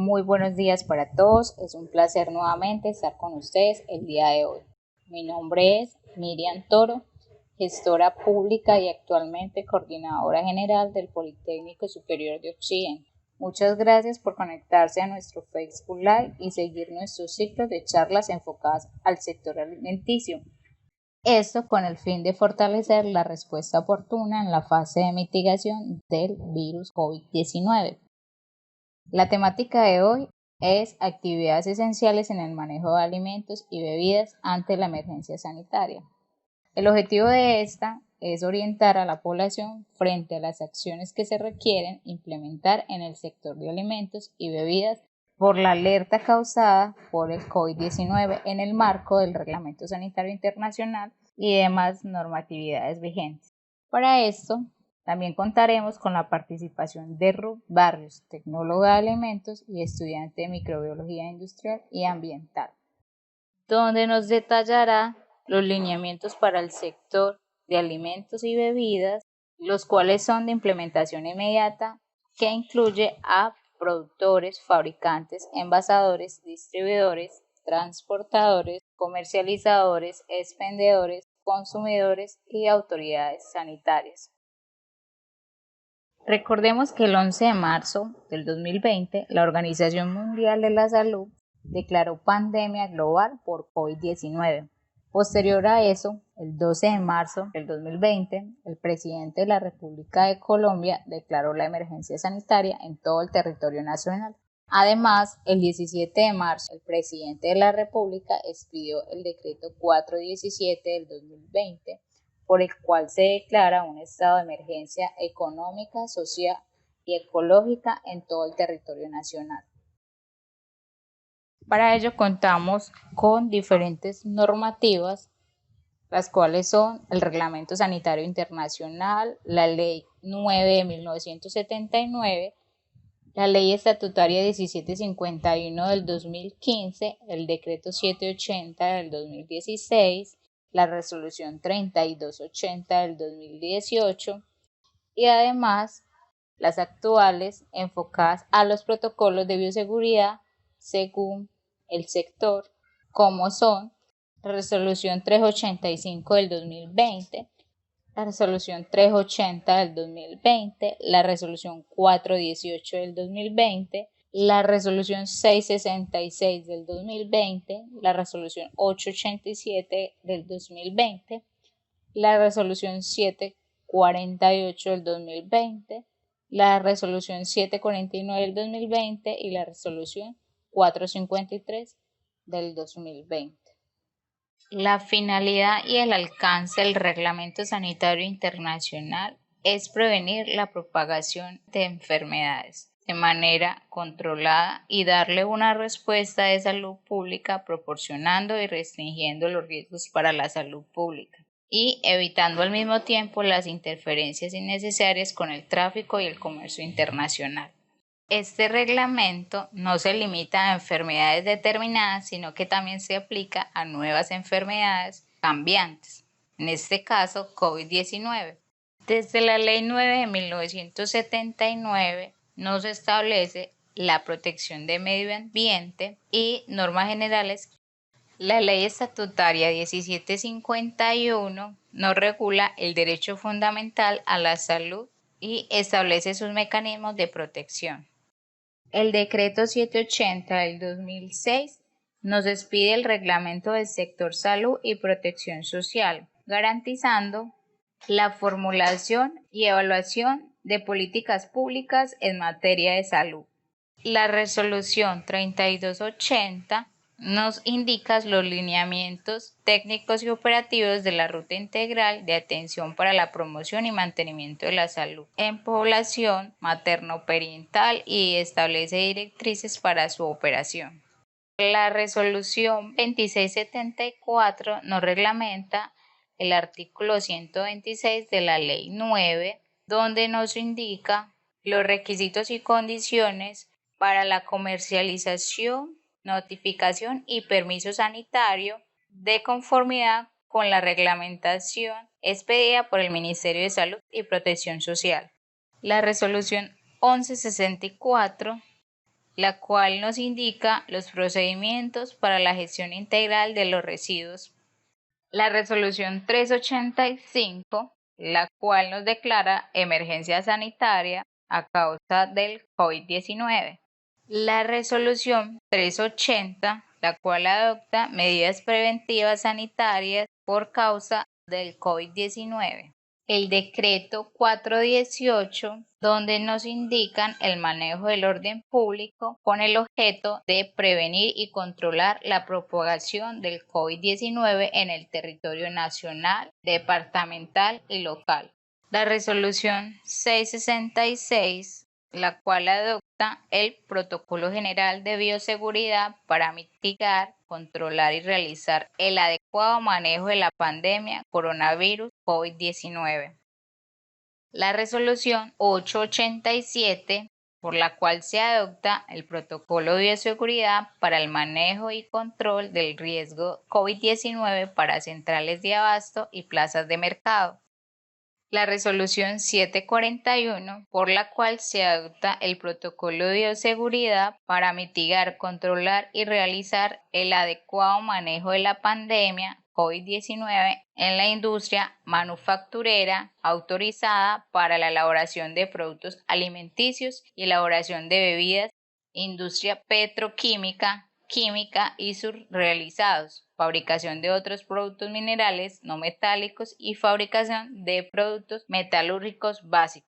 Muy buenos días para todos, es un placer nuevamente estar con ustedes el día de hoy. Mi nombre es Miriam Toro, gestora pública y actualmente coordinadora general del Politécnico Superior de Occidente. Muchas gracias por conectarse a nuestro Facebook Live y seguir nuestros ciclos de charlas enfocadas al sector alimenticio. Esto con el fin de fortalecer la respuesta oportuna en la fase de mitigación del virus COVID-19. La temática de hoy es actividades esenciales en el manejo de alimentos y bebidas ante la emergencia sanitaria. El objetivo de esta es orientar a la población frente a las acciones que se requieren implementar en el sector de alimentos y bebidas por la alerta causada por el COVID-19 en el marco del Reglamento Sanitario Internacional y demás normatividades vigentes. Para esto, también contaremos con la participación de Ruth Barrios, tecnóloga de alimentos y estudiante de microbiología industrial y ambiental, donde nos detallará los lineamientos para el sector de alimentos y bebidas, los cuales son de implementación inmediata, que incluye a productores, fabricantes, envasadores, distribuidores, transportadores, comercializadores, expendedores, consumidores y autoridades sanitarias. Recordemos que el 11 de marzo del 2020, la Organización Mundial de la Salud declaró pandemia global por COVID-19. Posterior a eso, el 12 de marzo del 2020, el presidente de la República de Colombia declaró la emergencia sanitaria en todo el territorio nacional. Además, el 17 de marzo, el presidente de la República expidió el decreto 417 del 2020, por el cual se declara un estado de emergencia económica, social y ecológica en todo el territorio nacional. Para ello contamos con diferentes normativas, las cuales son el Reglamento Sanitario Internacional, la Ley 9 de 1979, la Ley Estatutaria 1751 del 2015, el Decreto 780 del 2016, la Resolución 3280 del 2018 y además las actuales enfocadas a los protocolos de bioseguridad según el sector, como son la Resolución 385 del 2020, la Resolución 380 del 2020, la Resolución 418 del 2020, la Resolución 666 del 2020, la Resolución 887 del 2020, la Resolución 748 del 2020, la Resolución 749 del 2020 y la Resolución 453 del 2020. La finalidad y el alcance del Reglamento Sanitario Internacional es prevenir la propagación de enfermedades de manera controlada y darle una respuesta de salud pública proporcionando y restringiendo los riesgos para la salud pública y evitando al mismo tiempo las interferencias innecesarias con el tráfico y el comercio internacional. Este reglamento no se limita a enfermedades determinadas, sino que también se aplica a nuevas enfermedades cambiantes, en este caso COVID-19. Desde la Ley 9 de 1979 nos establece la protección del medio ambiente y normas generales. La Ley Estatutaria 1751 nos regula el derecho fundamental a la salud y establece sus mecanismos de protección. El Decreto 780 del 2006 nos expide el Reglamento del Sector Salud y Protección Social, garantizando la formulación y evaluación de políticas públicas en materia de salud. La Resolución 3280 nos indica los lineamientos técnicos y operativos de la Ruta Integral de Atención para la Promoción y Mantenimiento de la Salud en población materno-perinatal y establece directrices para su operación. La Resolución 2674 nos reglamenta el artículo 126 de la Ley 9, donde nos indica los requisitos y condiciones para la comercialización, notificación y permiso sanitario de conformidad con la reglamentación expedida por el Ministerio de Salud y Protección Social. La Resolución 1164 la cual nos indica los procedimientos para la gestión integral de los residuos. La resolución 385, la cual nos declara emergencia sanitaria a causa del COVID-19. La resolución 380, la cual adopta medidas preventivas sanitarias por causa del COVID-19. El decreto 418, donde nos indican el manejo del orden público con el objeto de prevenir y controlar la propagación del COVID-19 en el territorio nacional, departamental y local. La resolución 666, la cual adopta el Protocolo General de Bioseguridad para mitigar, controlar y realizar el adecuado manejo de la pandemia coronavirus COVID-19. La resolución 887, por la cual se adopta el Protocolo de Bioseguridad para el manejo y control del riesgo COVID-19 para centrales de abasto y plazas de mercado. La resolución 741, por la cual se adopta el Protocolo de Bioseguridad para mitigar, controlar y realizar el adecuado manejo de la pandemia COVID-19 en la industria manufacturera autorizada para la elaboración de productos alimenticios y elaboración de bebidas, industria petroquímica, química y subrealizados, fabricación de otros productos minerales no metálicos y fabricación de productos metalúrgicos básicos.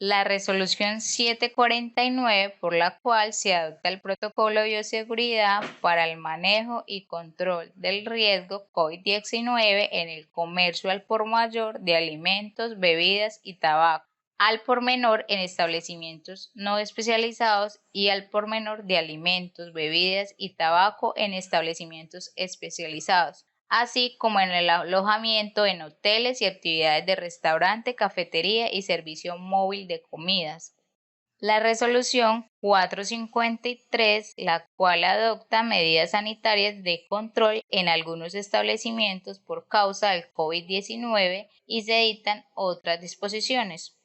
La resolución 749, por la cual se adopta el Protocolo de Bioseguridad para el manejo y control del riesgo COVID-19 en el comercio al por mayor de alimentos, bebidas y tabaco, al por menor en establecimientos no especializados y al por menor de alimentos, bebidas y tabaco en establecimientos especializados, así como en el alojamiento en hoteles y actividades de restaurante, cafetería y servicio móvil de comidas. La resolución 453, la cual adopta medidas sanitarias de control en algunos establecimientos por causa del COVID-19 y se dictan otras disposiciones.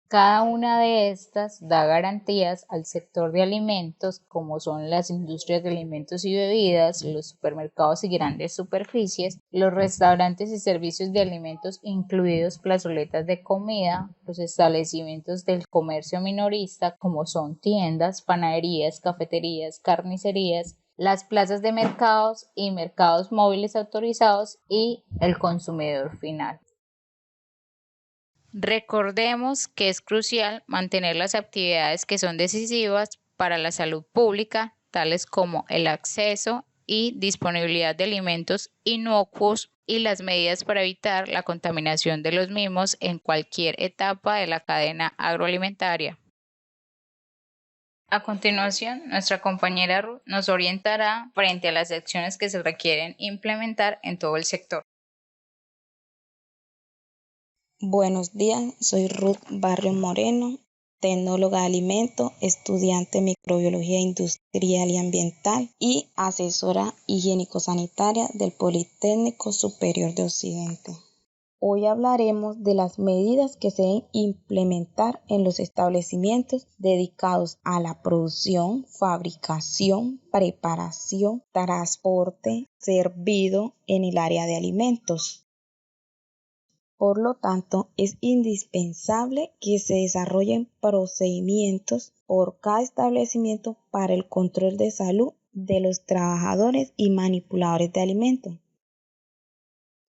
Cada una de estas da garantías al sector de alimentos, como son las industrias de alimentos y bebidas, los supermercados y grandes superficies, los restaurantes y servicios de alimentos, incluidos plazoletas de comida, los establecimientos del comercio minorista, como son tiendas, panaderías, cafeterías, carnicerías, las plazas de mercados y mercados móviles autorizados y el consumidor final. Recordemos que es crucial mantener las actividades que son decisivas para la salud pública, tales como el acceso y disponibilidad de alimentos inocuos y las medidas para evitar la contaminación de los mismos en cualquier etapa de la cadena agroalimentaria. A continuación, nuestra compañera Ruth nos orientará frente a las acciones que se requieren implementar en todo el sector. Buenos días, soy Ruth Barrio Moreno, tecnóloga de alimentos, estudiante de microbiología industrial y ambiental y asesora higiénico-sanitaria del Politécnico Superior de Occidente. Hoy hablaremos de las medidas que se deben implementar en los establecimientos dedicados a la producción, fabricación, preparación, transporte, servido en el área de alimentos. Por lo tanto, es indispensable que se desarrollen procedimientos por cada establecimiento para el control de salud de los trabajadores y manipuladores de alimentos,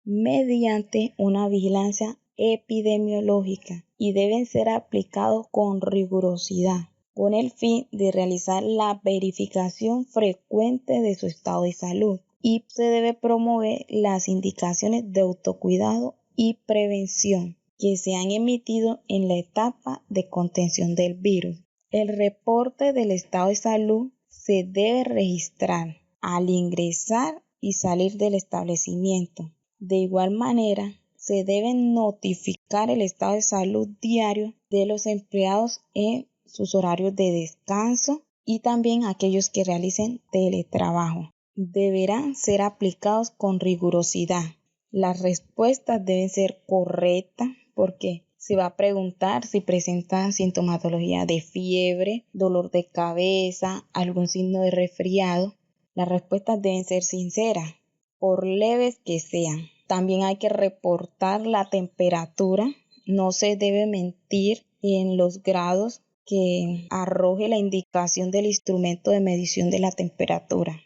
mediante una vigilancia epidemiológica y deben ser aplicados con rigurosidad, con el fin de realizar la verificación frecuente de su estado de salud y se debe promover las indicaciones de autocuidado y prevención que se han emitido en la etapa de contención del virus. El reporte del estado de salud se debe registrar al ingresar y salir del establecimiento. De igual manera, se debe notificar el estado de salud diario de los empleados en sus horarios de descanso y también aquellos que realicen teletrabajo. Deberán ser aplicados con rigurosidad. Las respuestas deben ser correctas porque Se va a preguntar si presentan sintomatología de fiebre, dolor de cabeza, algún signo de resfriado. Las respuestas deben ser sinceras, por leves que sean. También hay que reportar la temperatura. No se debe mentir en los grados que arroje la indicación del instrumento de medición de la temperatura.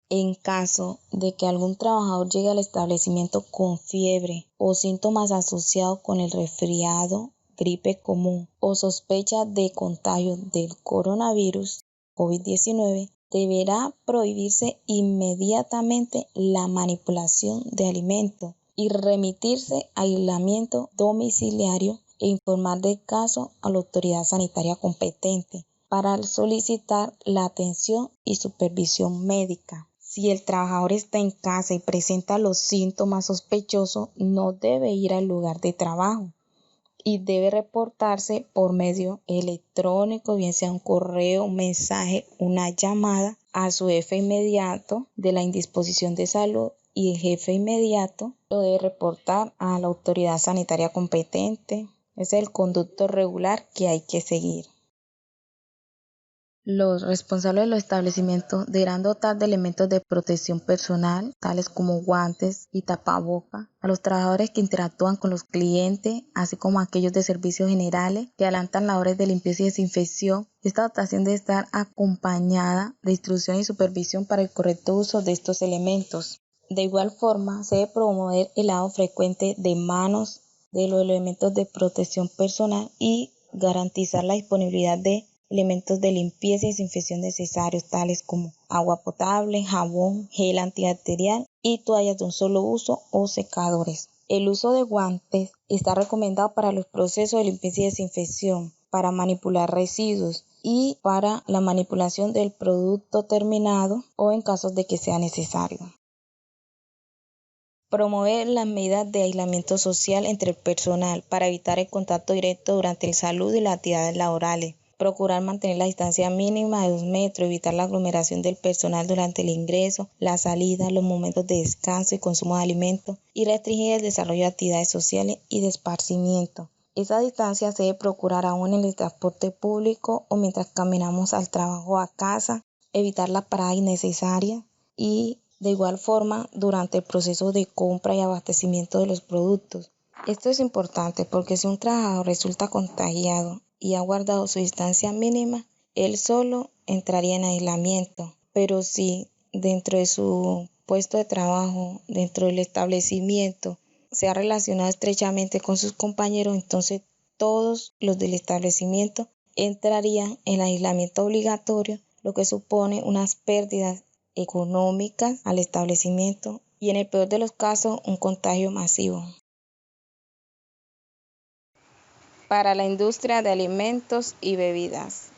En caso de que algún trabajador llegue al establecimiento con fiebre o síntomas asociados con el resfriado, gripe común o sospecha de contagio del coronavirus COVID-19, deberá prohibirse inmediatamente la manipulación de alimentos y remitirse a aislamiento domiciliario e informar del caso a la autoridad sanitaria competente para solicitar la atención y supervisión médica. Si el trabajador está en casa y presenta los síntomas sospechosos, no debe ir al lugar de trabajo y debe reportarse por medio electrónico, bien sea un correo, un mensaje, una llamada a su jefe inmediato de la indisposición de salud, y el jefe inmediato lo debe reportar a la autoridad sanitaria competente. Ese es el conducto regular que hay que seguir. Los responsables de los establecimientos deberán dotar de elementos de protección personal, tales como guantes y tapabocas, a los trabajadores que interactúan con los clientes, así como a aquellos de servicios generales que adelantan labores de limpieza y desinfección. Esta dotación debe estar acompañada de instrucción y supervisión para el correcto uso de estos elementos. De igual forma, se debe promover el lavado frecuente de manos de los elementos de protección personal y garantizar la disponibilidad de elementos de limpieza y desinfección necesarios, tales como agua potable, jabón, gel antibacterial y toallas de un solo uso o secadores. El uso de guantes está recomendado para los procesos de limpieza y desinfección, para manipular residuos y para la manipulación del producto terminado o en casos de que sea necesario. Promover las medidas de aislamiento social entre el personal para evitar el contacto directo durante el salud y las actividades laborales. Procurar mantener la distancia mínima de 2 metros, evitar la aglomeración del personal durante el ingreso, la salida, los momentos de descanso y consumo de alimentos, y restringir el desarrollo de actividades sociales y de esparcimiento. Esa distancia se debe procurar aún en el transporte público o mientras caminamos al trabajo o a casa, evitar las paradas innecesarias y de igual forma durante el proceso de compra y abastecimiento de los productos. Esto es importante porque si un trabajador resulta contagiado y ha guardado su distancia mínima, él solo entraría en aislamiento. Pero si dentro de su puesto de trabajo, dentro del establecimiento, se ha relacionado estrechamente con sus compañeros, entonces todos los del establecimiento entrarían en aislamiento obligatorio, lo que supone unas pérdidas económicas al establecimiento y en el peor de los casos un contagio masivo. Para la industria de alimentos y bebidas,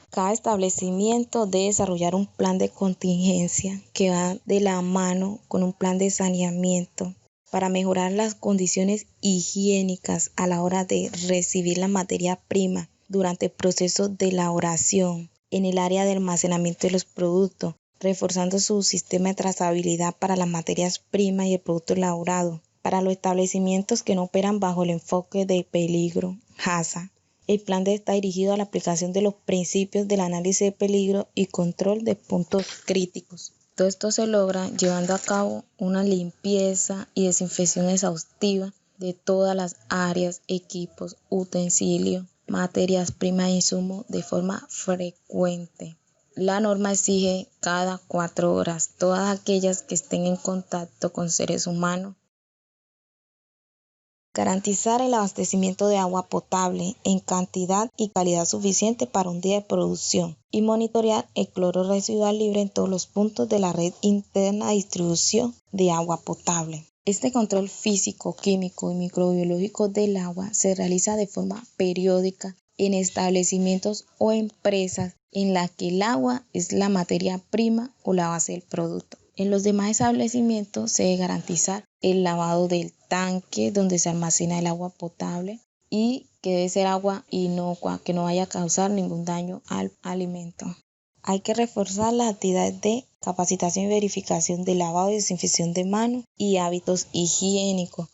cada establecimiento debe desarrollar un plan de contingencia que va de la mano con un plan de saneamiento para mejorar las condiciones higiénicas a la hora de recibir la materia prima durante el proceso de elaboración en el área de almacenamiento de los productos, reforzando su sistema de trazabilidad para las materias primas y el producto elaborado. Para los establecimientos que no operan bajo el enfoque de peligro, HACCP, el plan debe estar dirigido a la aplicación de los principios del análisis de peligro y control de puntos críticos. Todo esto se logra llevando a cabo una limpieza y desinfección exhaustiva de todas las áreas, equipos, utensilios, materias primas e insumos de forma frecuente. La norma exige cada 4 horas todas aquellas que estén en contacto con seres humanos. Garantizar el abastecimiento de agua potable en cantidad y calidad suficiente para un día de producción y monitorear el cloro residual libre en todos los puntos de la red interna de distribución de agua potable. Este control físico, químico y microbiológico del agua se realiza de forma periódica en establecimientos o empresas en las que el agua es la materia prima o la base del producto. En los demás establecimientos se debe garantizar el lavado del tanque donde se almacena el agua potable y que debe ser agua inocua, que no vaya a causar ningún daño al alimento. Hay que reforzar las actividades de capacitación y verificación de lavado y desinfección de manos y hábitos higiénicos.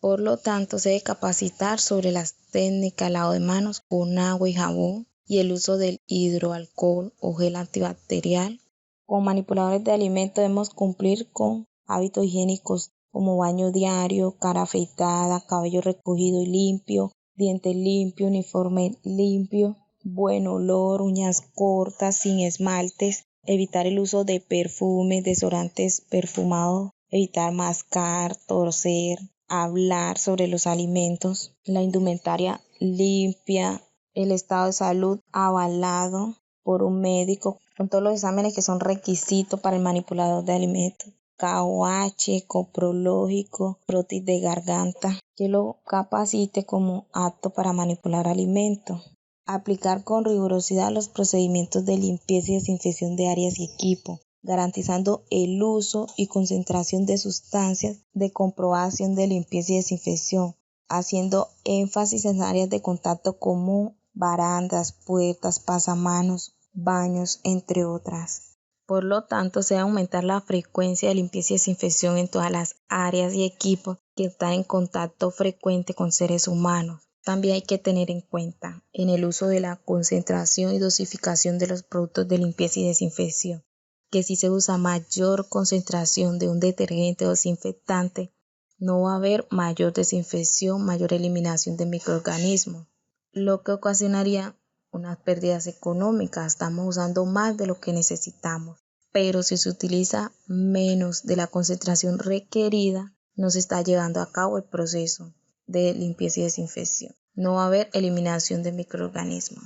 Por lo tanto, se debe capacitar sobre las técnicas de lavado de manos con agua y jabón y el uso del hidroalcohol o gel antibacterial. Como manipuladores de alimentos debemos cumplir con hábitos higiénicos como baño diario, cara afeitada, cabello recogido y limpio, dientes limpios, uniforme limpio, buen olor, uñas cortas, sin esmaltes, evitar el uso de perfumes, desodorantes perfumados, evitar mascar, torcer, hablar sobre los alimentos, la indumentaria limpia, el estado de salud avalado por un médico, con todos los exámenes que son requisitos para el manipulador de alimentos. KOH, coprológico, prótesis de garganta, que lo capacite como apto para manipular alimentos. Aplicar con rigurosidad los procedimientos de limpieza y desinfección de áreas y equipos, garantizando el uso y concentración de sustancias de comprobación de limpieza y desinfección, haciendo énfasis en áreas de contacto común, barandas, puertas, pasamanos, baños, entre otras. Por lo tanto, se debe aumentar la frecuencia de limpieza y desinfección en todas las áreas y equipos que están en contacto frecuente con seres humanos. También hay que tener en cuenta en el uso de la concentración y dosificación de los productos de limpieza y desinfección, que si se usa mayor concentración de un detergente o desinfectante, no va a haber mayor desinfección, mayor eliminación de microorganismos, lo que ocasionaría unas pérdidas económicas. Estamos usando más de lo que necesitamos, pero si se utiliza menos de la concentración requerida, no se está llevando a cabo el proceso de limpieza y desinfección. No va a haber eliminación de microorganismos.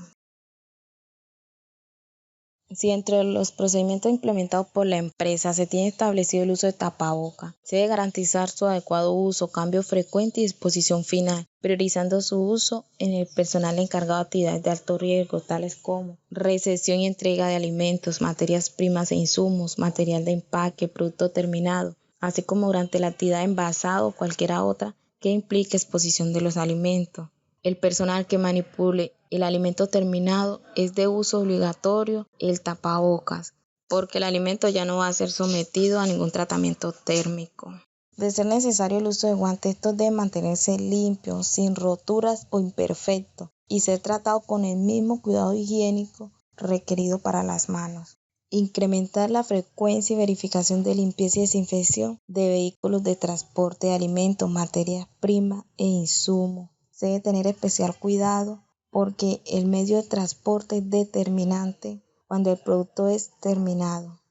Si entre los procedimientos implementados por la empresa se tiene establecido el uso de tapabocas, se debe garantizar su adecuado uso, cambio frecuente y disposición final, priorizando su uso en el personal encargado de actividades de alto riesgo, tales como recepción y entrega de alimentos, materias primas e insumos, material de empaque, producto terminado, así como durante la actividad de envasado o cualquier otra que implique exposición de los alimentos. El personal que manipule el alimento terminado es de uso obligatorio el tapabocas, porque el alimento ya no va a ser sometido a ningún tratamiento térmico. De ser necesario el uso de guantes, estos deben mantenerse limpios, sin roturas o imperfectos, y ser tratados con el mismo cuidado higiénico requerido para las manos. Incrementar la frecuencia y verificación de limpieza y desinfección de vehículos de transporte de alimentos, materias primas e insumos. Se debe tener especial cuidado porque el medio de transporte es determinante cuando el producto es terminado.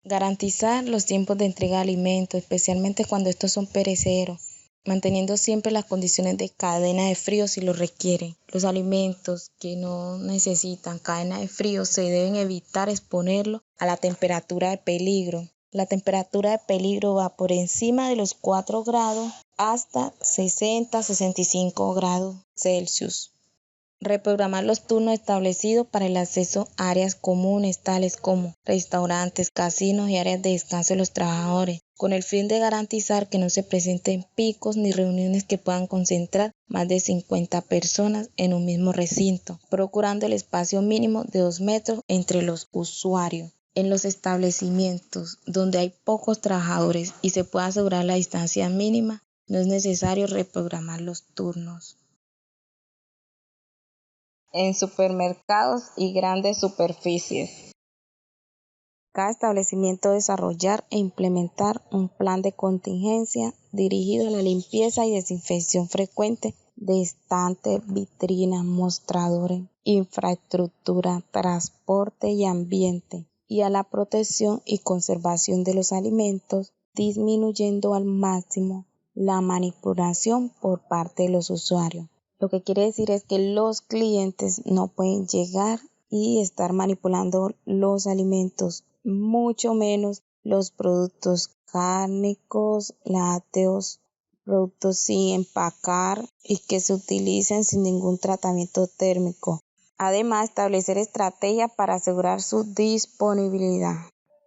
Garantizar los tiempos de entrega de alimentos, especialmente cuando estos son perecederos, manteniendo siempre las condiciones de cadena de frío si lo requieren. Los alimentos que no necesitan cadena de frío se deben evitar exponerlos a la temperatura de peligro. La temperatura de peligro va por encima de los 4 grados hasta 60-65 grados Celsius. Reprogramar los turnos establecidos para el acceso a áreas comunes tales como restaurantes, casinos y áreas de descanso de los trabajadores, con el fin de garantizar que no se presenten picos ni reuniones que puedan concentrar más de 50 personas en un mismo recinto, procurando el espacio mínimo de 2 metros entre los usuarios. En los establecimientos donde hay pocos trabajadores y se puede asegurar la distancia mínima, no es necesario reprogramar los turnos. En supermercados y grandes superficies. Cada establecimiento debe desarrollar e implementar un plan de contingencia dirigido a la limpieza y desinfección frecuente de estantes, vitrinas, mostradores, infraestructura, transporte y ambiente, y a la protección y conservación de los alimentos, disminuyendo al máximo la manipulación por parte de los usuarios. Lo que quiere decir es que los clientes no pueden llegar y estar manipulando los alimentos, mucho menos los productos cárnicos, lácteos, productos sin empacar y que se utilicen sin ningún tratamiento térmico. Además, establecer estrategias para asegurar su disponibilidad.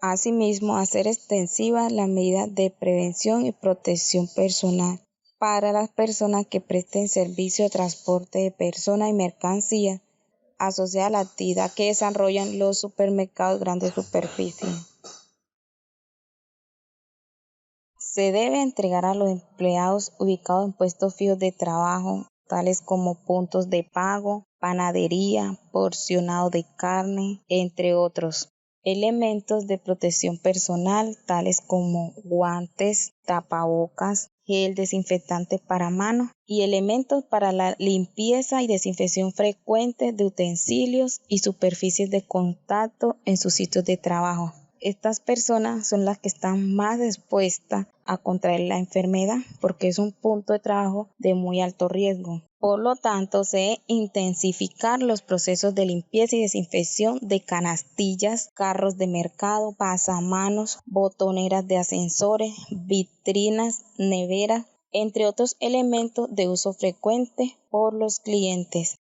Asimismo, hacer extensivas las medidas de prevención y protección personal para las personas que presten servicio de transporte de personas y mercancías asociadas a la actividad que desarrollan los supermercados grandes superficies. Se debe entregar a los empleados ubicados en puestos fijos de trabajo, tales como puntos de pago, panadería, porcionado de carne, entre otros. Elementos de protección personal, tales como guantes, tapabocas, gel desinfectante para manos y elementos para la limpieza y desinfección frecuente de utensilios y superficies de contacto en sus sitios de trabajo. Estas personas son las que están más expuestas a contraer la enfermedad porque es un punto de trabajo de muy alto riesgo. Por lo tanto, se debe intensificar los procesos de limpieza y desinfección de canastillas, carros de mercado, pasamanos, botoneras de ascensores, vitrinas, neveras, entre otros elementos de uso frecuente por los clientes.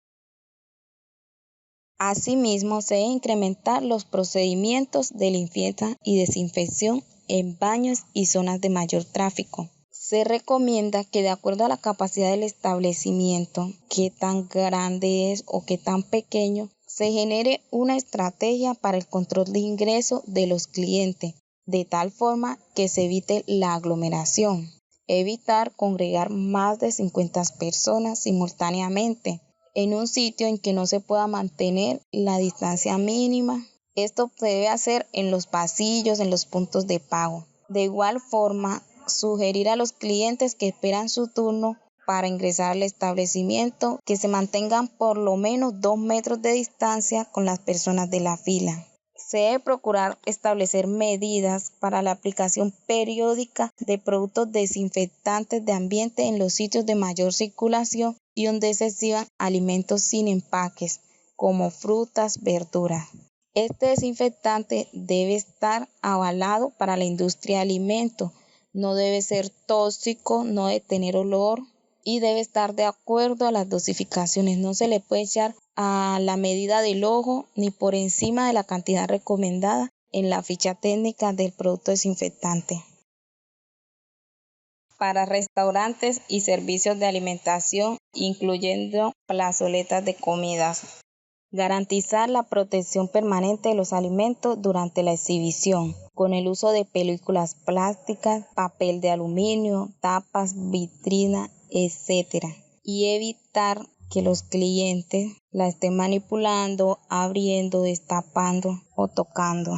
Asimismo, se debe incrementar los procedimientos de limpieza y desinfección en baños y zonas de mayor tráfico. Se recomienda que de acuerdo a la capacidad del establecimiento, qué tan grande es o qué tan pequeño, se genere una estrategia para el control de ingreso de los clientes, de tal forma que se evite la aglomeración. Evitar congregar más de 50 personas simultáneamente en un sitio en que no se pueda mantener la distancia mínima. Esto se debe hacer en los pasillos, en los puntos de pago. De igual forma, sugerir a los clientes que esperan su turno para ingresar al establecimiento que se mantengan por lo menos 2 metros de distancia con las personas de la fila. Se debe procurar establecer medidas para la aplicación periódica de productos desinfectantes de ambiente en los sitios de mayor circulación y donde se exhiban alimentos sin empaques, como frutas, verduras. Este desinfectante debe estar avalado para la industria de alimentos, no debe ser tóxico, no debe tener olor y debe estar de acuerdo a las dosificaciones. No se le puede echar a la medida del ojo ni por encima de la cantidad recomendada en la ficha técnica del producto desinfectante. Para restaurantes y servicios de alimentación, incluyendo plazoletas de comidas. Garantizar la protección permanente de los alimentos durante la exhibición, con el uso de películas plásticas, papel de aluminio, tapas, vitrina, etc. Y evitar que los clientes la estén manipulando, abriendo, destapando o tocando.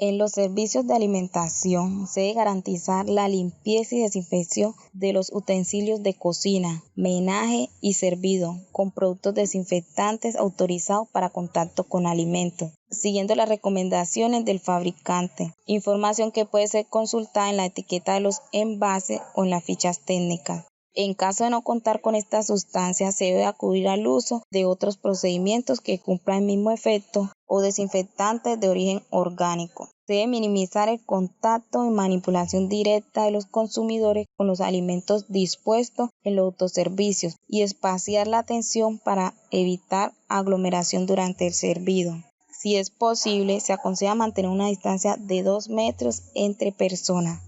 En los servicios de alimentación se debe garantizar la limpieza y desinfección de los utensilios de cocina, menaje y servido con productos desinfectantes autorizados para contacto con alimentos, siguiendo las recomendaciones del fabricante. Información que puede ser consultada en la etiqueta de los envases o en las fichas técnicas. En caso de no contar con estas sustancias, se debe acudir al uso de otros procedimientos que cumplan el mismo efecto o desinfectantes de origen orgánico. Se debe minimizar el contacto y manipulación directa de los consumidores con los alimentos dispuestos en los autoservicios y espaciar la atención para evitar aglomeración durante el servido. Si es posible, se aconseja mantener una distancia de 2 metros entre personas.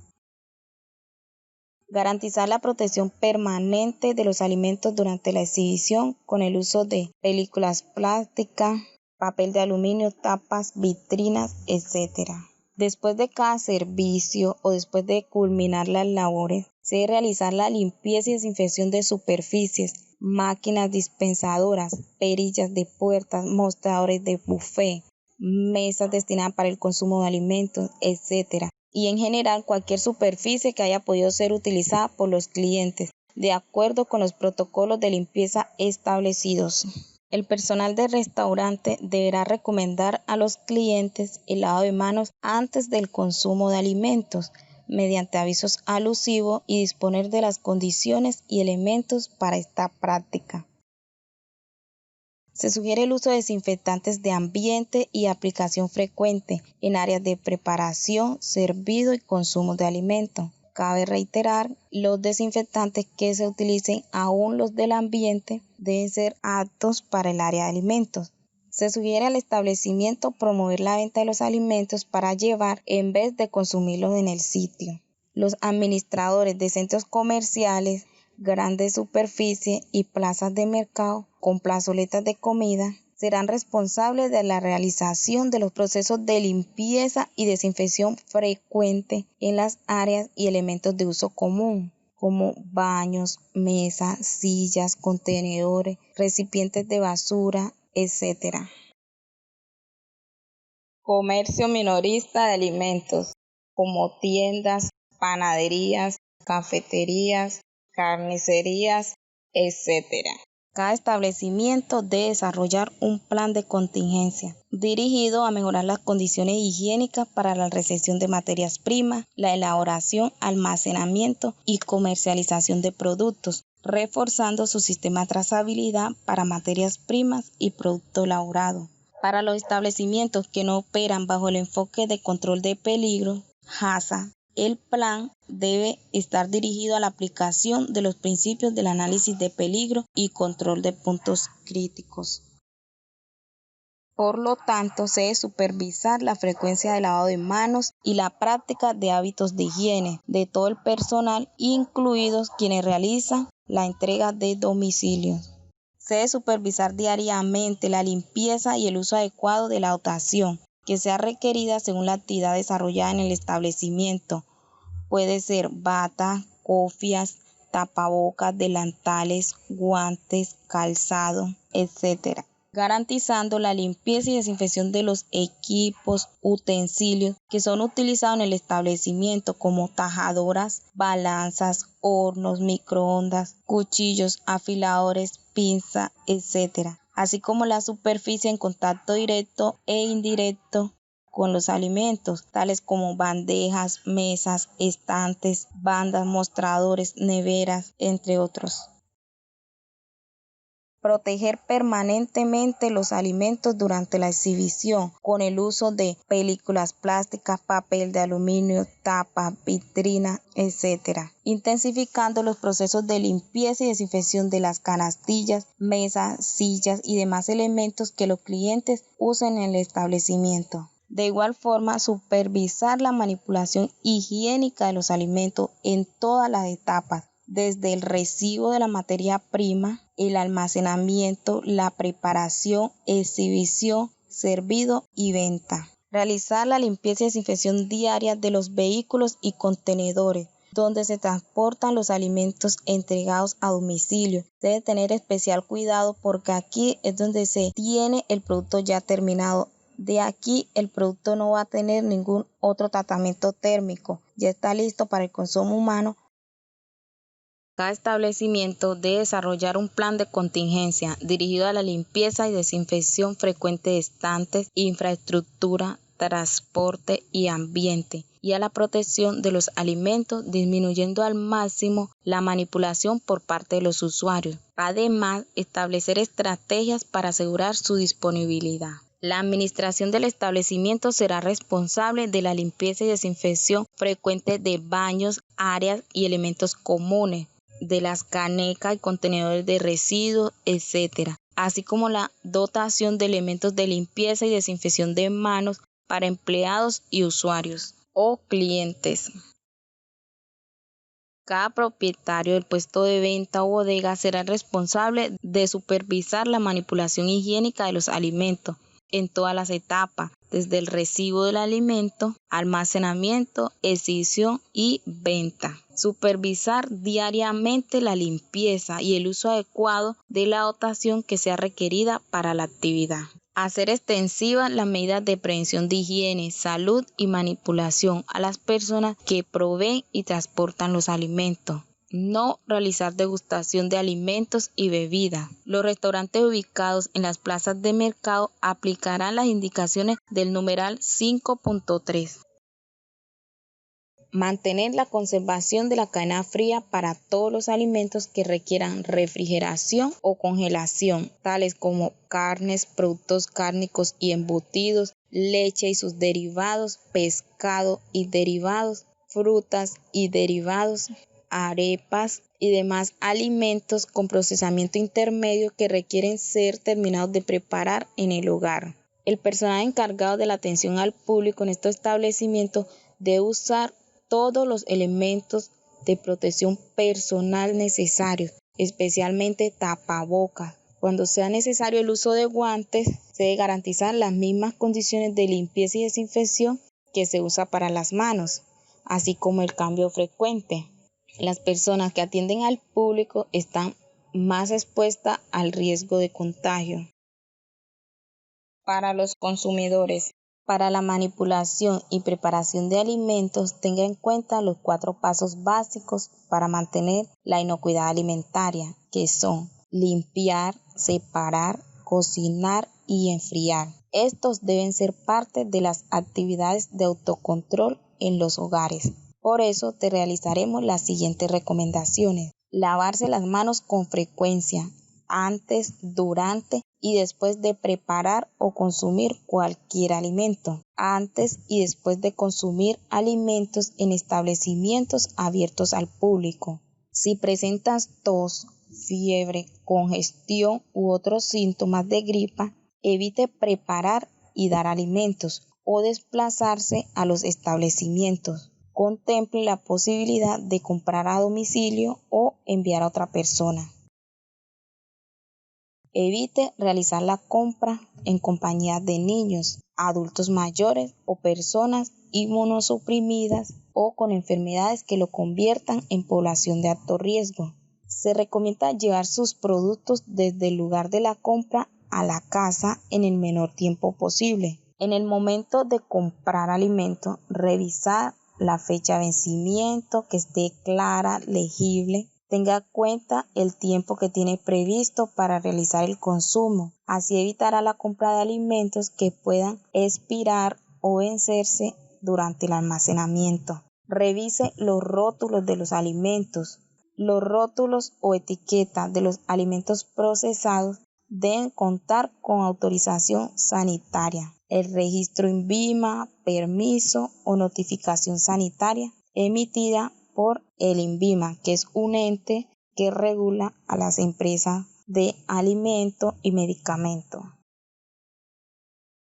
Garantizar la protección permanente de los alimentos durante la exhibición con el uso de películas plásticas, papel de aluminio, tapas, vitrinas, etc. Después de cada servicio o después de culminar las labores, se debe realizar la limpieza y desinfección de superficies, máquinas dispensadoras, perillas de puertas, mostradores de buffet, mesas destinadas para el consumo de alimentos, etc. Y en general cualquier superficie que haya podido ser utilizada por los clientes, de acuerdo con los protocolos de limpieza establecidos. El personal del restaurante deberá recomendar a los clientes el lavado de manos antes del consumo de alimentos, mediante avisos alusivos y disponer de las condiciones y elementos para esta práctica. Se sugiere el uso de desinfectantes de ambiente y aplicación frecuente en áreas de preparación, servido y consumo de alimentos. Cabe reiterar, los desinfectantes que se utilicen, aún los del ambiente, deben ser aptos para el área de alimentos. Se sugiere al establecimiento promover la venta de los alimentos para llevar en vez de consumirlos en el sitio. Los administradores de centros comerciales, grandes superficies y plazas de mercado con plazoletas de comida serán responsables de la realización de los procesos de limpieza y desinfección frecuente en las áreas y elementos de uso común, como baños, mesas, sillas, contenedores, recipientes de basura, etc. Comercio minorista de alimentos, como tiendas, panaderías, cafeterías, carnicerías, etc. Cada establecimiento debe desarrollar un plan de contingencia dirigido a mejorar las condiciones higiénicas para la recepción de materias primas, la elaboración, almacenamiento y comercialización de productos, reforzando su sistema de trazabilidad para materias primas y producto elaborado. Para los establecimientos que no operan bajo el enfoque de control de peligro, HACCP, el plan debe estar dirigido a la aplicación de los principios del análisis de peligro y control de puntos críticos. Por lo tanto, se debe supervisar la frecuencia de lavado de manos y la práctica de hábitos de higiene de todo el personal, incluidos quienes realizan la entrega de domicilios. Se debe supervisar diariamente la limpieza y el uso adecuado de la dotación que sea requerida según la actividad desarrollada en el establecimiento. Puede ser bata, cofias, tapabocas, delantales, guantes, calzado, etc. Garantizando la limpieza y desinfección de los equipos, utensilios que son utilizados en el establecimiento, como tajadoras, balanzas, hornos, microondas, cuchillos, afiladores, pinza, etc. Así como la superficie en contacto directo e indirecto con los alimentos, tales como bandejas, mesas, estantes, bandas, mostradores, neveras, entre otros. Proteger permanentemente los alimentos durante la exhibición con el uso de películas plásticas, papel de aluminio, tapa, vitrina, etc. Intensificando los procesos de limpieza y desinfección de las canastillas, mesas, sillas y demás elementos que los clientes usen en el establecimiento. De igual forma, supervisar la manipulación higiénica de los alimentos en todas las etapas, desde el recibo de la materia prima, el almacenamiento, la preparación, exhibición, servido y venta. Realizar la limpieza y desinfección diaria de los vehículos y contenedores donde se transportan los alimentos entregados a domicilio. Debe tener especial cuidado porque aquí es donde se tiene el producto ya terminado. De aquí el producto no va a tener ningún otro tratamiento térmico. Ya está listo para el consumo humano. Cada establecimiento debe desarrollar un plan de contingencia dirigido a la limpieza y desinfección frecuente de estantes, infraestructura, transporte y ambiente, y a la protección de los alimentos, disminuyendo al máximo la manipulación por parte de los usuarios. Además, establecer estrategias para asegurar su disponibilidad. La administración del establecimiento será responsable de la limpieza y desinfección frecuente de baños, áreas y elementos comunes, de las canecas y contenedores de residuos, etc., así como la dotación de elementos de limpieza y desinfección de manos para empleados y usuarios o clientes. Cada propietario del puesto de venta o bodega será responsable de supervisar la manipulación higiénica de los alimentos en todas las etapas, desde el recibo del alimento, almacenamiento, exhibición y venta. Supervisar diariamente la limpieza y el uso adecuado de la dotación que sea requerida para la actividad. Hacer extensivas las medidas de prevención de higiene, salud y manipulación a las personas que proveen y transportan los alimentos. No realizar degustación de alimentos y bebidas. Los restaurantes ubicados en las plazas de mercado aplicarán las indicaciones del numeral 5.3. Mantener la conservación de la cadena fría para todos los alimentos que requieran refrigeración o congelación, tales como carnes, productos cárnicos y embutidos, leche y sus derivados, pescado y derivados, frutas y derivados, arepas y demás alimentos con procesamiento intermedio que requieren ser terminados de preparar en el hogar. El personal encargado de la atención al público en estos establecimientos debe usar todos los elementos de protección personal necesarios, especialmente tapabocas, Cuando sea necesario el uso de guantes, se debe garantizar las mismas condiciones de limpieza y desinfección que se usa para las manos, así como el cambio frecuente. Las personas que atienden al público están más expuestas al riesgo de contagio. Para los consumidores, para la manipulación y preparación de alimentos, tenga en cuenta los 4 pasos básicos para mantener la inocuidad alimentaria, que son limpiar, separar, cocinar y enfriar. Estos deben ser parte de las actividades de autocontrol en los hogares. Por eso te realizaremos las siguientes recomendaciones. Lavarse las manos con frecuencia, antes, durante y después de preparar o consumir cualquier alimento, antes y después de consumir alimentos en establecimientos abiertos al público. Si presentas tos, fiebre, congestión u otros síntomas de gripa, evite preparar y dar alimentos o desplazarse a los establecimientos. Contemple la posibilidad de comprar a domicilio o enviar a otra persona. Evite realizar la compra en compañía de niños, adultos mayores o personas inmunosuprimidas o con enfermedades que lo conviertan en población de alto riesgo. Se recomienda llevar sus productos desde el lugar de la compra a la casa en el menor tiempo posible. En el momento de comprar alimentos, revisar la fecha de vencimiento, que esté clara, legible. Tenga en cuenta el tiempo que tiene previsto para realizar el consumo. Así evitará la compra de alimentos que puedan expirar o vencerse durante el almacenamiento. Revise los rótulos de los alimentos. Los rótulos o etiquetas de los alimentos procesados deben contar con autorización sanitaria. El registro INVIMA, permiso o notificación sanitaria emitida por el INVIMA, que es un ente que regula a las empresas de alimentos y medicamentos.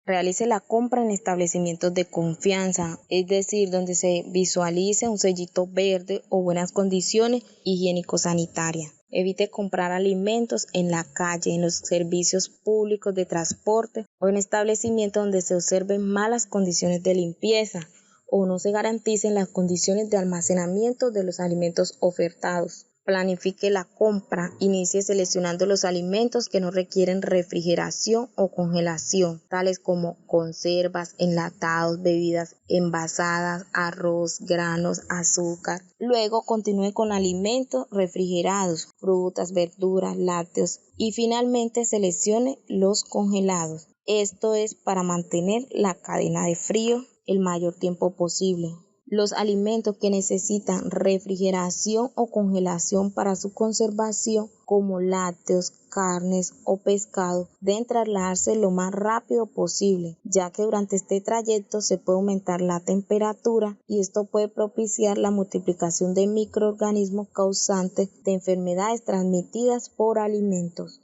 Realice la compra en establecimientos de confianza, es decir, donde se visualice un sellito verde o buenas condiciones higiénico-sanitarias. Evite comprar alimentos en la calle, en los servicios públicos de transporte o en establecimientos donde se observen malas condiciones de limpieza o no se garanticen las condiciones de almacenamiento de los alimentos ofertados. Planifique la compra. Inicie seleccionando los alimentos que no requieren refrigeración o congelación, tales como conservas, enlatados, bebidas envasadas, arroz, granos, azúcar. Luego continúe con alimentos refrigerados, frutas, verduras, lácteos y finalmente seleccione los congelados. Esto es para mantener la cadena de frío el mayor tiempo posible. Los alimentos que necesitan refrigeración o congelación para su conservación, como lácteos, carnes o pescado, deben trasladarse lo más rápido posible, ya que durante este trayecto se puede aumentar la temperatura y esto puede propiciar la multiplicación de microorganismos causantes de enfermedades transmitidas por alimentos.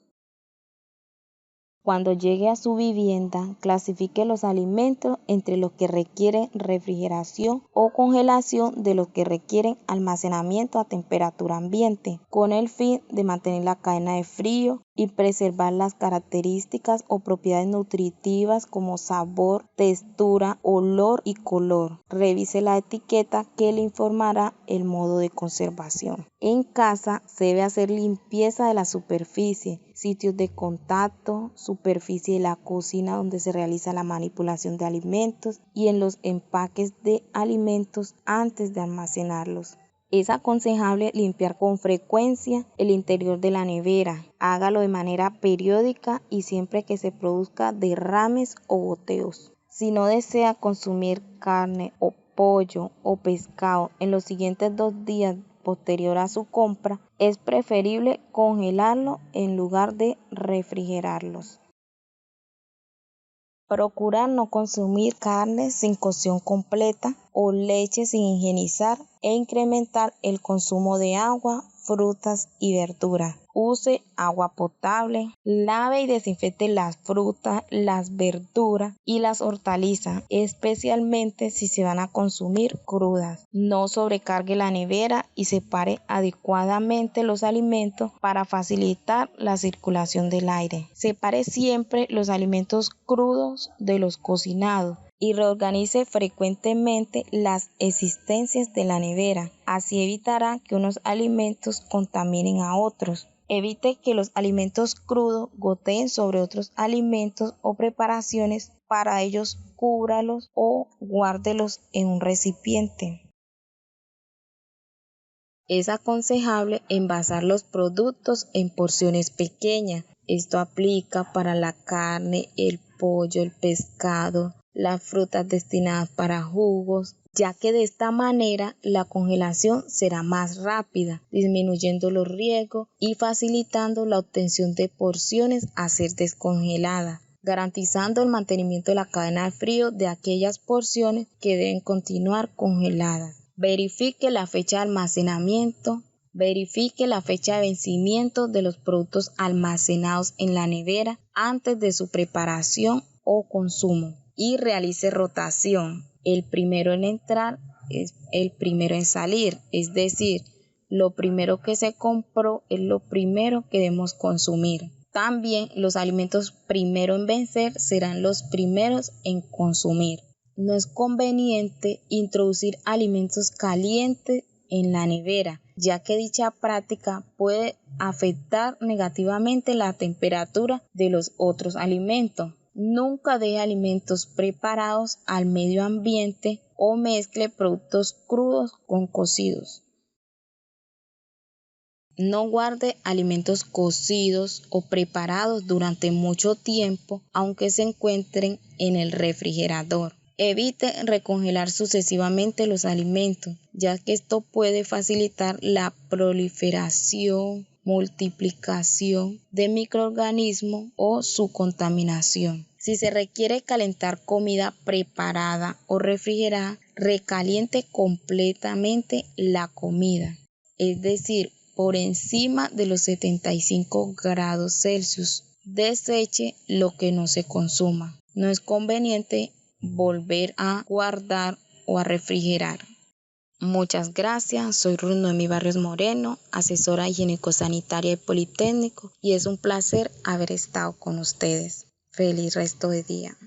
Cuando llegue a su vivienda, clasifique los alimentos entre los que requieren refrigeración o congelación de los que requieren almacenamiento a temperatura ambiente, con el fin de mantener la cadena de frío y preservar las características o propiedades nutritivas como sabor, textura, olor y color. Revise la etiqueta que le informará el modo de conservación. En casa se debe hacer limpieza de la superficie, sitios de contacto, superficie de la cocina donde se realiza la manipulación de alimentos y en los empaques de alimentos antes de almacenarlos. Es aconsejable limpiar con frecuencia el interior de la nevera. Hágalo de manera periódica y siempre que se produzca derrames o goteos. Si no desea consumir carne o pollo o pescado en los siguientes 2 días posterior a su compra, es preferible congelarlo en lugar de refrigerarlos. Procurar no consumir carne sin cocción completa o leche sin higienizar e incrementar el consumo de agua, frutas y verduras. use agua potable, lave y desinfecte las frutas, las verduras y las hortalizas, especialmente si se van a consumir crudas. No sobrecargue la nevera y separe adecuadamente los alimentos para facilitar la circulación del aire. Separe siempre los alimentos crudos de los cocinados y reorganice frecuentemente las existencias de la nevera. Así evitará que unos alimentos contaminen a otros. Evite que los alimentos crudos goteen sobre otros alimentos o preparaciones. Para ellos, cúbralos o guárdelos en un recipiente. Es aconsejable envasar los productos en porciones pequeñas. Esto aplica para la carne, el pollo, el pescado, las frutas destinadas para jugos, ya que de esta manera la congelación será más rápida, disminuyendo los riesgos y facilitando la obtención de porciones a ser descongeladas, garantizando el mantenimiento de la cadena de frío de aquellas porciones que deben continuar congeladas. Verifique la fecha de almacenamiento. Verifique la fecha de vencimiento de los productos almacenados en la nevera antes de su preparación o consumo y realice rotación. El primero en entrar es el primero en salir, es decir, lo primero que se compró es lo primero que debemos consumir. También los alimentos primero en vencer serán los primeros en consumir. No es conveniente introducir alimentos calientes en la nevera, ya que dicha práctica puede afectar negativamente la temperatura de los otros alimentos. Nunca deje alimentos preparados al medio ambiente o mezcle productos crudos con cocidos. No guarde alimentos cocidos o preparados durante mucho tiempo, aunque se encuentren en el refrigerador. Evite recongelar sucesivamente los alimentos, ya que esto puede facilitar la proliferación, multiplicación de microorganismos o su contaminación. Si se requiere calentar comida preparada o refrigerada, recaliente completamente la comida, es decir, por encima de los 75 grados Celsius. Deseche lo que no se consuma. No es conveniente volver a guardar o a refrigerar. Muchas gracias, soy Ruth Noemí Barrios Moreno, asesora higiénico-sanitaria del Politécnico, y es un placer haber estado con ustedes. Feliz resto de día.